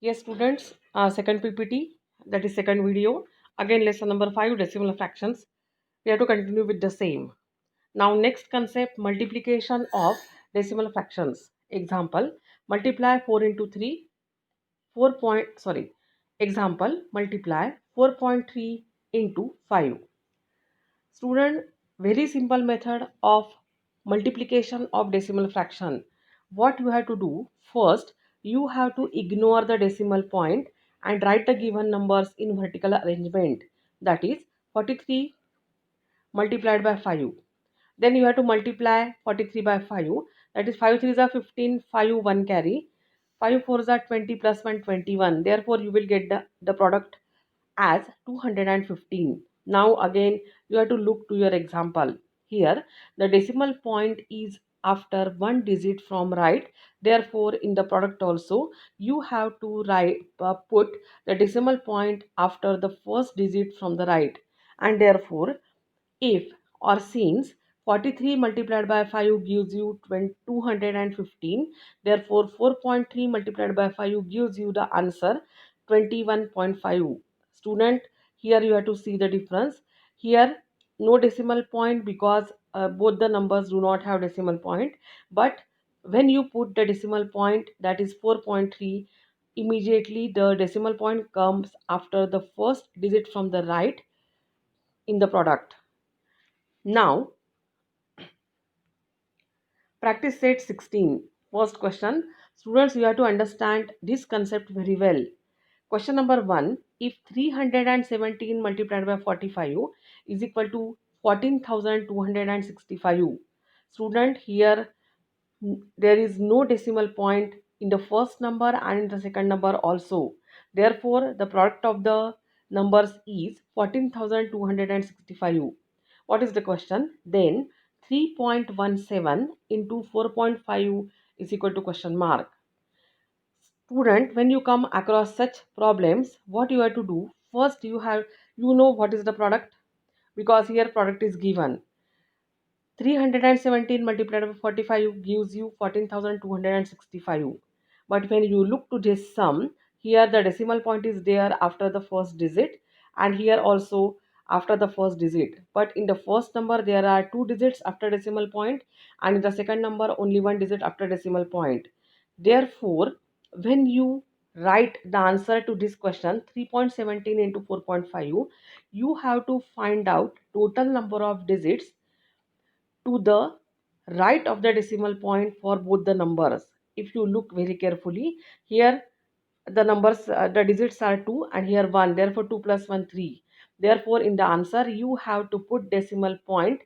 Yes, students, second PPT, that is second video. Again, lesson number 5, decimal fractions. We have to continue with the same. Now, next concept, multiplication of decimal fractions. Example, multiply 4 into 3, 4 point, sorry. Example, multiply 4.3 into 5. Student, very simple method of multiplication of decimal fraction. What you have to do, first you have to ignore the decimal point and write the given numbers in vertical arrangement. That is 43 multiplied by 5. Then you have to multiply 43 by 5. That is 5 3s are 15, 5 1 carry. 5 4s are 20 plus 1 21. Therefore, you will get the product as 215. Now again you have to look to your example. Here the decimal point is after one digit from right. Therefore, in the product also you have to put the decimal point after the first digit from the right. And therefore, if or since 43 multiplied by 5 gives you 215, therefore 4.3 multiplied by 5 gives you the answer 21.5. Student, here you have to see the difference. Here no decimal point because both the numbers do not have decimal point, but when you put the decimal point, that is 4.3, immediately the decimal point comes after the first digit from the right in the product. Now, practice set 16. First question. Students, you have to understand this concept very well. Question number 1. If 317 multiplied by 45 is equal to 14,265. Student, here there is no decimal point in the first number and in the second number also. Therefore, the product of the numbers is 14,265. What is the question? Then 3.17 into 4.5 is equal to question mark. Student, when you come across such problems, what you have to do? First, you know what is the product, because here product is given. 317 multiplied by 45 gives you 14,265. But when you look to this sum, here the decimal point is there after the first digit, and here also after the first digit. But in the first number there are two digits after decimal point, and in the second number only one digit after decimal point. Therefore, when you write the answer to this question 3.17 into 4.5, you have to find out total number of digits to the right of the decimal point for both the numbers. If you look very carefully, here the numbers, the digits are 2 and here 1. Therefore, 2 plus 1, 3. Therefore, in the answer, you have to put decimal point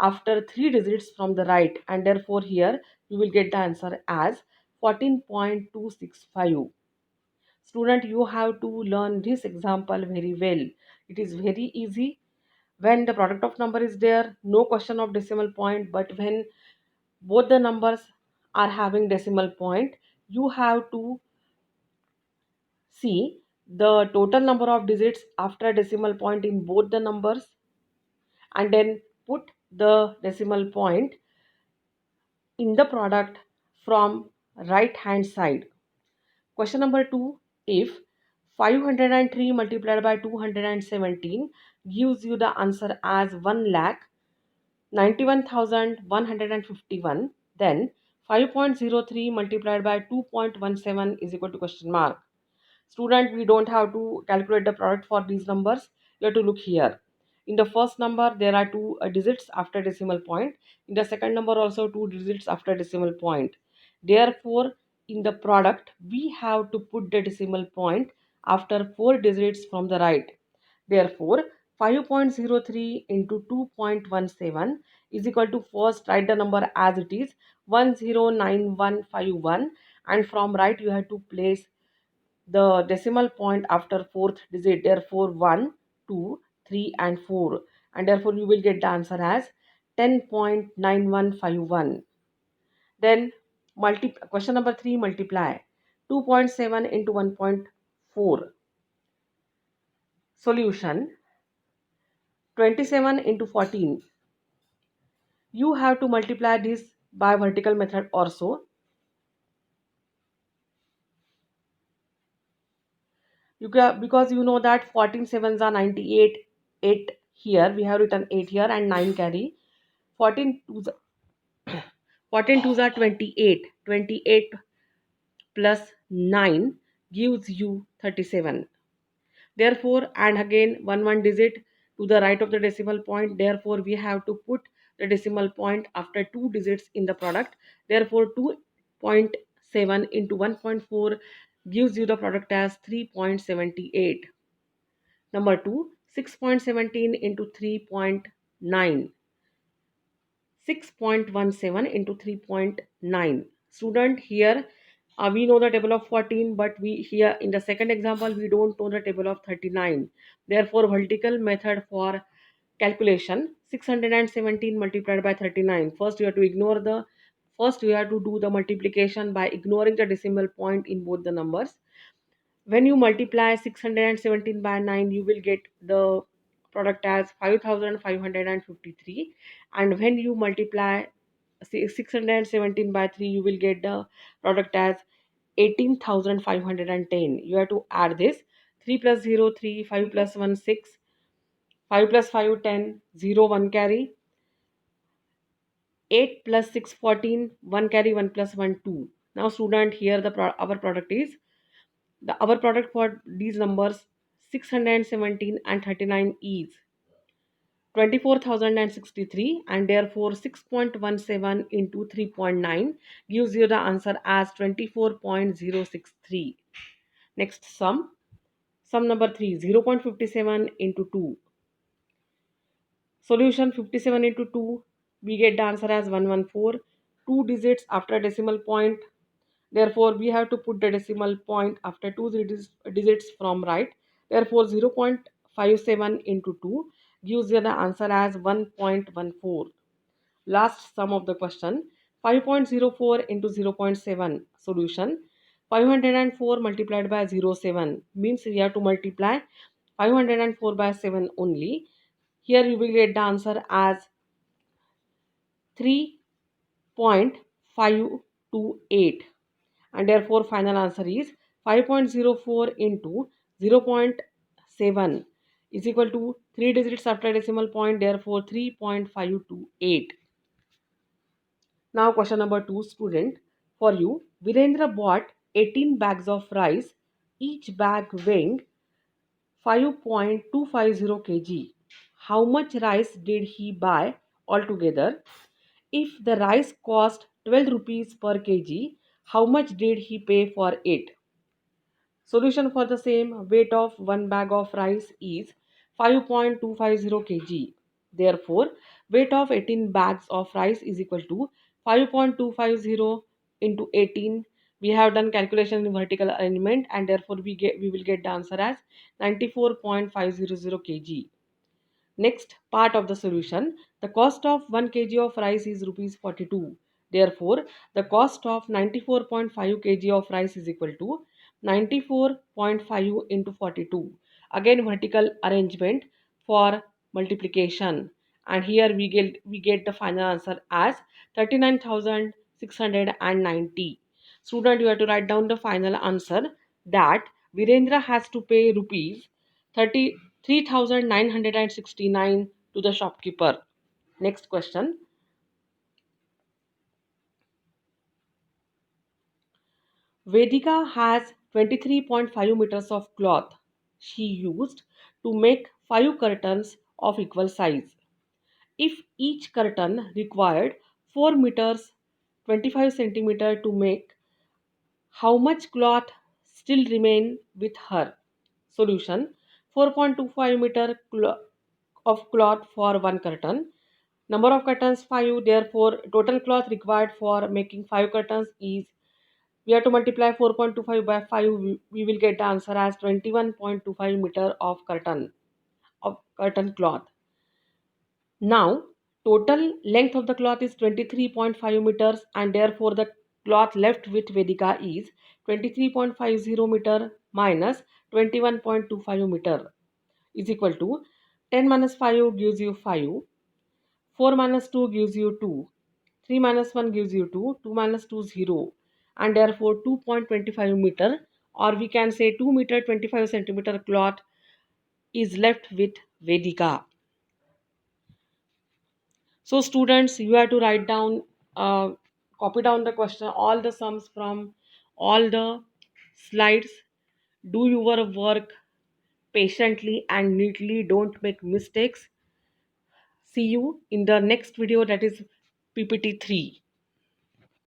after 3 digits from the right. And therefore, here you will get the answer as 14.265. Student, you have to learn this example very well. It is very easy. When the product of number is there, no question of decimal point, but when both the numbers are having decimal point, you have to see the total number of digits after decimal point in both the numbers and then put the decimal point in the product from right hand side. Question number 2, if 503 multiplied by 217 gives you the answer as 1 lakh 91,151, then 5.03 multiplied by 2.17 is equal to question mark. Student, we don't have to calculate the product for these numbers. You have to look here. In the first number, there are two digits after decimal point. In the second number, also two digits after decimal point. Therefore, in the product, we have to put the decimal point after four digits from the right. Therefore, 5.03 into 2.17 is equal to, first write the number as it is 109151, and from right you have to place the decimal point after fourth digit. Therefore 1 2 3 and 4, and therefore you will get the answer as 10.9151. Then question number 3, multiply 2.7 into 1.4. Solution, 27 into 14. You have to multiply this by vertical method also. You can, because you know that 14 sevens are 98, 8 here, we have written 8 here and 9 carry. 14 twos, 14 twos are 28. 28 plus 9 gives you 37. Therefore, and again one digit to the right of the decimal point. Therefore, we have to put the decimal point after two digits in the product. Therefore, 2.7 into 1.4 gives you the product as 3.78. Number 2, 6.17 into 3.9. 6.17 into 3.9. Student, here we know the table of 14, but we here in the second example we don't know the table of 39. Therefore, vertical method for calculation, 617 multiplied by 39. First you have to do the multiplication by ignoring the decimal point in both the numbers. When you multiply 617 by 9, you will get the product as 5553. And when you multiply 617 by 3, you will get the product as 18,510. You have to add this: 3 plus 0 3, 5 plus 1 6, 5 plus 5 10, 0 1 carry, 8 plus 6 14, 1 carry, 1 plus 1 2. Now student, here our product is our product for these numbers 617 and 39 is 24,063, and therefore 6.17 into 3.9 gives you the answer as 24.063. Next sum number 3, 0.57 into 2. Solution: 57 into 2, we get the answer as 114. Two digits after decimal point. Therefore, we have to put the decimal point after two digits from right. Therefore, 0.57 into 2 gives you the answer as 1.14. Last sum of the question, 5.04 into 0.7. Solution: 504 multiplied by 0.7 means we have to multiply 504 by 7 only. Here you will get the answer as 3.528, and therefore final answer is 5.04 into 0.7 is equal to 3 digits after decimal point, therefore 3.528. Now question number 2, student, for you. Virendra bought 18 bags of rice, each bag weighing 5.250 kg. How much rice did he buy altogether? If the rice cost 12 rupees per kg, how much did he pay for it? Solution for the same: weight of one bag of rice is 5.250 kg. Therefore, weight of 18 bags of rice is equal to 5.250 into 18. We have done calculation in vertical arrangement, and therefore we will get the answer as 94.500 kg. Next part of the solution, the cost of 1 kg of rice is rupees 42. Therefore, the cost of 94.5 kg of rice is equal to 94.5 into 42. Again vertical arrangement for multiplication, and here we get the final answer as 39,690. Student, you have to write down the final answer, that Virendra has to pay rupees 33,969 to the shopkeeper. Next question. Vedika has 23.5 meters of cloth she used to make 5 curtains of equal size. If each curtain required 4 meters 25 centimeter to make, how much cloth still remain with her? Solution: 4.25 meter of cloth for one curtain. Number of curtains 5. Therefore, total cloth required for making 5 curtains is, we have to multiply 4.25 by 5. We will get the answer as 21.25 meter of curtain cloth. Now, total length of the cloth is 23.5 meters, and therefore the cloth left with Vedika is 23.50 meter minus 21.25 meter is equal to 10 minus 5 gives you 5, 4 minus 2 gives you 2, 3 minus 1 gives you 2, 2 minus 2 0, and therefore 2.25 meter or we can say 2 meter 25 centimeter cloth is left with Vedika. So students, you have to write down, copy down the question, all the sums from all the slides. Do your work patiently and neatly. Don't make mistakes. See you in the next video, that is PPT 3.